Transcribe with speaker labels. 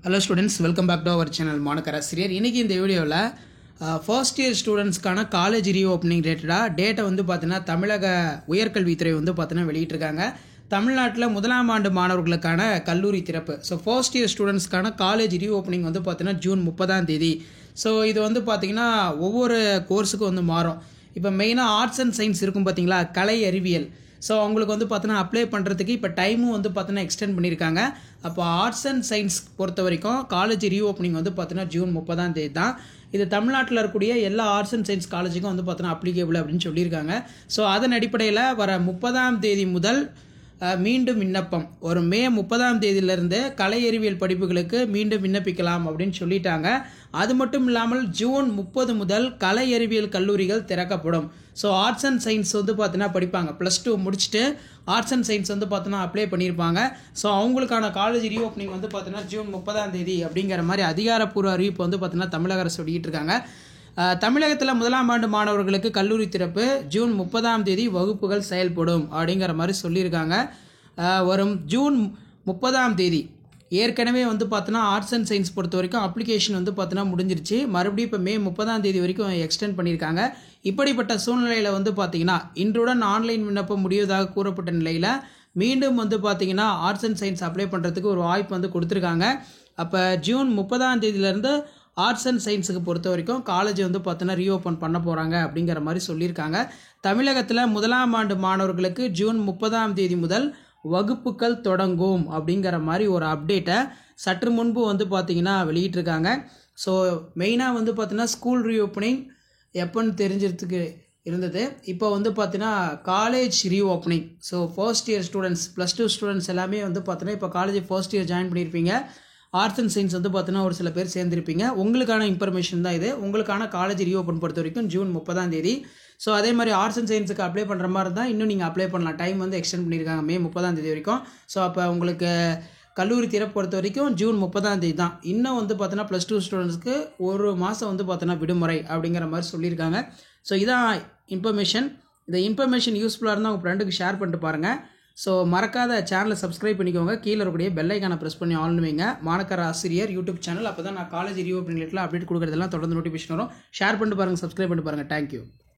Speaker 1: Hello students, welcome back to our channel Monakar Asiriyar. இன்னைக்கு இந்த வீடியோவில் ஃபர்ஸ்ட் இயர் ஸ்டூடெண்ட்ஸ்க்கான காலேஜ் ரீஓப்பனிங் டேட்டை வந்து பார்த்தீங்கன்னா தமிழக உயர்கல்வித்துறை வந்து பார்த்தீங்கன்னா வெளியிட்டிருக்காங்க. தமிழ்நாட்டில் முதலாம் ஆண்டு மாணவர்களுக்கான கல்லூரி திறப்பு. ஸோ ஃபர்ஸ்ட் இயர் ஸ்டூடெண்ட்ஸ்க்கான காலேஜ் ரீஓப்பனிங் வந்து பார்த்தீங்கன்னா ஜூன் 30 ஸோ இது வந்து பார்த்தீங்கன்னா ஒவ்வொரு கோர்ஸுக்கும் வந்து மாறும். இப்போ மெயினாக ஆர்ட்ஸ் அண்ட் சயின்ஸ் இருக்கும் பார்த்தீங்களா, கலை அறிவியல். ஸோ அவங்களுக்கு வந்து பார்த்தீங்கன்னா அப்ளை பண்ணுறதுக்கு இப்போ டைமும் வந்து பார்த்தீங்கன்னா எக்ஸ்டெண்ட் பண்ணியிருக்காங்க. அப்போ ஆர்ட்ஸ் அண்ட் சயின்ஸ் பொறுத்த வரைக்கும் காலேஜ் ரீஓப்பனிங் வந்து பார்த்தீங்கன்னா ஜூன் 30 தான். இது தமிழ்நாட்டில் இருக்கக்கூடிய எல்லா ஆர்ட்ஸ் அண்ட் சயின்ஸ் காலேஜுக்கும் வந்து பார்த்தீங்கன்னா அப்ளிகேபிள் அப்படின்னு சொல்லியிருக்காங்க. ஸோ அதன் அடிப்படையில் வர 30 முதல் மீண்டும் விண்ணப்பம் ஒரு மே 30 கலை அறிவியல் படிப்புகளுக்கு மீண்டும் விண்ணப்பிக்கலாம் அப்படின்னு சொல்லிட்டாங்க. அது மட்டும் இல்லாமல் ஜூன் 30 முதல் கலை அறிவியல் கல்லூரிகள் திறக்கப்படும். ஸோ ஆர்ட்ஸ் அண்ட் சயின்ஸ் வந்து பார்த்தீங்கன்னா படிப்பாங்க, +2 முடிச்சுட்டு ஆர்ட்ஸ் அண்ட் சயின்ஸ் வந்து பார்த்தீங்கன்னா அப்ளை பண்ணியிருப்பாங்க. ஸோ அவங்களுக்கான காலேஜ் ரீஓப்பனிங் வந்து பார்த்தீங்கன்னா ஜூன் 30 அப்படிங்கிற மாதிரி அதிகாரப்பூர்வ அறிவிப்பு வந்து பார்த்தீங்கன்னா தமிழக அரசு வெளியிட்டு இருக்காங்க. தமிழகத்தில் முதலாம் ஆண்டு மாணவர்களுக்கு கல்லூரி திறப்பு ஜூன் 30 வகுப்புகள் செயல்படும் அப்படிங்கிற மாதிரி சொல்லியிருக்காங்க. வரும் ஜூன் 30 ஏற்கனவே வந்து பார்த்தோன்னா ஆர்ட்ஸ் அண்ட் சயின்ஸ் பொறுத்த வரைக்கும் அப்ளிகேஷன் வந்து பார்த்தோன்னா முடிஞ்சிருச்சு. மறுபடியும் இப்போ மே 30 வரைக்கும் எக்ஸ்டெண்ட் பண்ணியிருக்காங்க. இப்படிப்பட்ட சூழ்நிலையில் வந்து பார்த்தீங்கன்னா இன்றுடன் ஆன்லைன் விண்ணப்பம் முடிவதாக கூறப்பட்ட நிலையில் மீண்டும் வந்து பார்த்தீங்கன்னா ஆர்ட்ஸ் அண்ட் சயின்ஸ் அப்ளை பண்ணுறதுக்கு ஒரு வாய்ப்பு வந்து கொடுத்துருக்காங்க. அப்போ ஜூன் 30 ஆர்ட்ஸ் அண்ட் சயின்ஸுக்கு பொறுத்த வரைக்கும் காலேஜ் வந்து பார்த்தோன்னா ரீஓப்பன் பண்ண போகிறாங்க அப்படிங்கிற மாதிரி சொல்லியிருக்காங்க. தமிழகத்தில் முதலாம் ஆண்டு மாணவர்களுக்கு ஜூன் 30 முதல் வகுப்புகள் தொடங்கும் அப்படிங்கிற மாதிரி ஒரு அப்டேட்டை சற்று முன்பு வந்து பார்த்தீங்கன்னா வெளியிட்டிருக்காங்க. ஸோ மெயினாக வந்து பார்த்தீங்கன்னா ஸ்கூல் ரீஓப்பனிங் எப்போன்னு தெரிஞ்சிறதுக்கு இருந்தது. இப்போ வந்து பார்த்தீங்கன்னா college reopening. So first year students, +2 students எல்லாமே வந்து பார்த்தீங்கன்னா இப்போ காலேஜ் ஃபர்ஸ்ட் இயர் ஜாயின் பண்ணியிருப்பீங்க. ஆர்ட்ஸ் அண்ட் சயின்ஸ் வந்து பார்த்தீங்கன்னா ஒரு சில பேர் சேர்ந்துருப்பீங்க. உங்களுக்கான இன்ஃபர்மேஷன் தான் இது. உங்களுக்கான காலேஜ் ரீஓப்பன் பொறுத்த வரைக்கும் ஜூன் 30. ஸோ அதே மாதிரி ஆர்ட்ஸ் அண்ட் சயின்ஸுக்கு அப்ளை பண்ணுற மாதிரி இருந்தால் இன்னும் நீங்கள் அப்ளை பண்ணலாம். டைம் வந்து எக்ஸ்டெண்ட் பண்ணியிருக்காங்க மே 30 வரைக்கும். ஸோ அப்போ உங்களுக்கு கல்லூரி திறப்பு பொறுத்த வரைக்கும் ஜூன் 30 தான். இன்னும் வந்து பார்த்தோன்னா +2 ஸ்டூடெண்ட்ஸ்க்கு ஒரு மாதம் வந்து பார்த்தோன்னா விடுமுறை அப்படிங்கிற மாதிரி சொல்லியிருக்காங்க. ஸோ இதான் இன்ஃபர்மேஷன். இந்த இன்ஃபர்மேஷன் யூஸ்ஃபுல்லாக இருந்தால் உங்கள் ஃப்ரெண்டுக்கு ஷேர் பண்ணிட்டு பாருங்கள். ஸோ மறக்காத சேனலை சப்ஸ்கிரைப் பண்ணிக்கோங்க. கீழே இருக்கக்கூடிய பெல் ஐக்கானை ப்ரெஸ் பண்ணி ஆன் வைங்க. மாணக்கர் ஆசிரியர் யூடியூப் சேனல். அப்போ தான் நான் காலேஜ் ரீஓப்பனிங் அப்டேட் கொடுக்குறதெல்லாம் தொடர்ந்து நோட்டிஃபிகேஷன் வரும். ஷேர் பண்ணிட்டு பாருங்கள், சப்ஸ்கிரைப் பண்ணிட்டு பாருங்கள். தேங்க்யூ.